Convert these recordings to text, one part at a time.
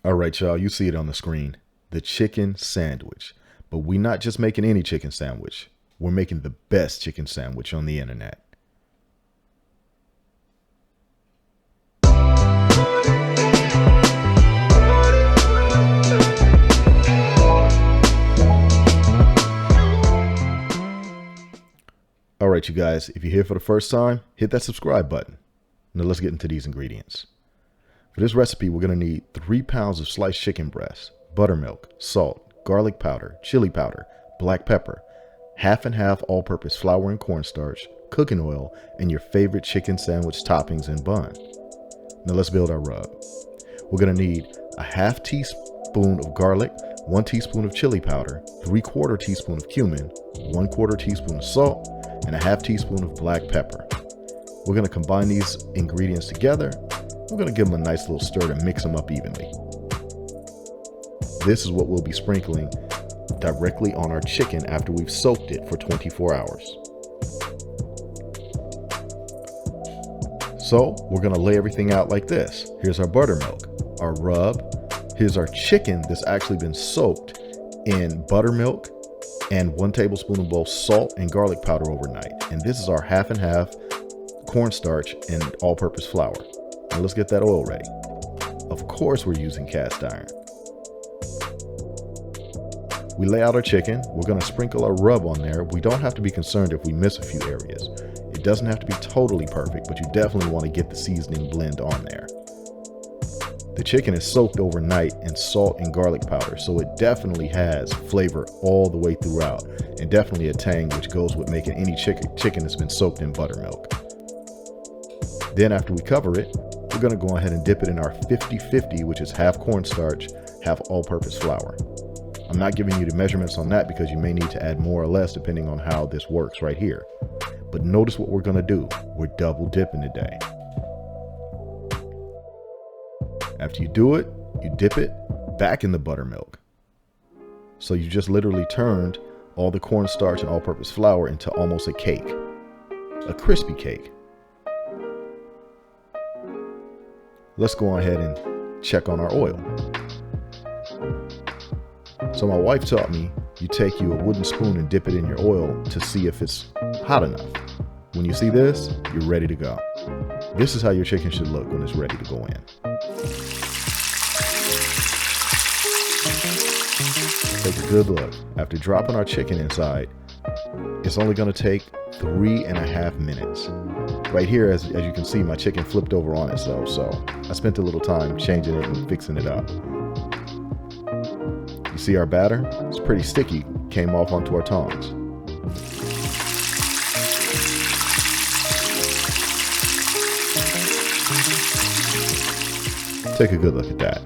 All right, y'all, you see it on the screen. The chicken sandwich. But we're not just making any chicken sandwich. We're making the best chicken sandwich on the internet. All right, you guys, if you're here for the first time, hit that subscribe button. Now let's get into these ingredients. For this recipe, we're going to need 3 pounds of sliced chicken breast, buttermilk, salt, garlic powder, chili powder, black pepper, half and half all-purpose flour and cornstarch, cooking oil, and your favorite chicken sandwich toppings and bun. Now let's build our rub. We're going to need a half teaspoon of garlic, 1 teaspoon of chili powder, 3/4 teaspoon of cumin, 1/4 teaspoon of salt, and a half teaspoon of black pepper. We're going to combine these ingredients together. We're going to give them a nice little stir to mix them up evenly. This is what we'll be sprinkling directly on our chicken after we've soaked it for 24 hours. So we're going to lay everything out like this. Here's our buttermilk, our rub. Here's our chicken that's actually been soaked in buttermilk and 1 tablespoon of both salt and garlic powder overnight. And this is our half and half cornstarch and all-purpose flour. Now let's get that oil ready. Of course we're using cast iron. We lay out our chicken. We're going to sprinkle our rub on there. We don't have to be concerned if we miss a few areas. It doesn't have to be totally perfect, but you definitely want to get the seasoning blend on there. The chicken is soaked overnight in salt and garlic powder, so it definitely has flavor all the way throughout, and definitely a tang which goes with making any chicken that's been soaked in buttermilk. Then after we cover it, we're going to go ahead and dip it in our 50-50, which is half cornstarch, half all-purpose flour. I'm not giving you the measurements on that because you may need to add more or less depending on how this works right here. But notice what we're going to do. We're double dipping today. After you do it, you dip it back in the buttermilk. So you just literally turned all the cornstarch and all-purpose flour into almost a cake, a crispy cake. Let's go ahead and check on our oil. So my wife taught me you take a wooden spoon and dip it in your oil to see if it's hot enough. When you see this, you're ready to go. This is how your chicken should look when it's ready to go in. Take a good look. After dropping our chicken inside, it's only going to take 3.5 minutes. Right here, as you can see, my chicken flipped over on itself, so I spent a little time changing it and fixing it up. You see our batter? It's pretty sticky. Came off onto our tongs. Take a good look at that.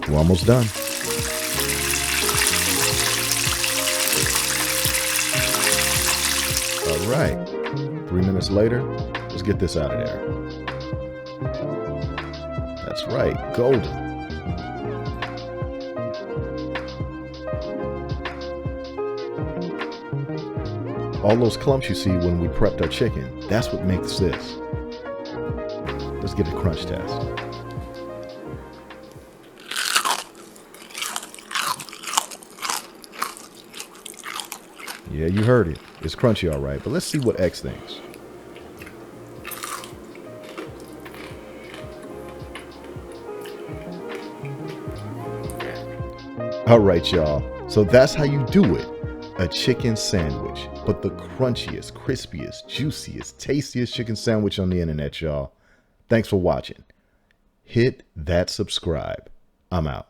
We're almost done. All right, 3 minutes later, let's get this out of there. That's right, golden. All those clumps you see when we prepped our chicken, that's what makes this. Let's get a crunch test. Yeah, you heard it. It's crunchy, all right, but let's see what X thinks. All right, y'all. So that's how you do it. A chicken sandwich, but the crunchiest, crispiest, juiciest, tastiest chicken sandwich on the internet, y'all. Thanks for watching. Hit that subscribe. I'm out.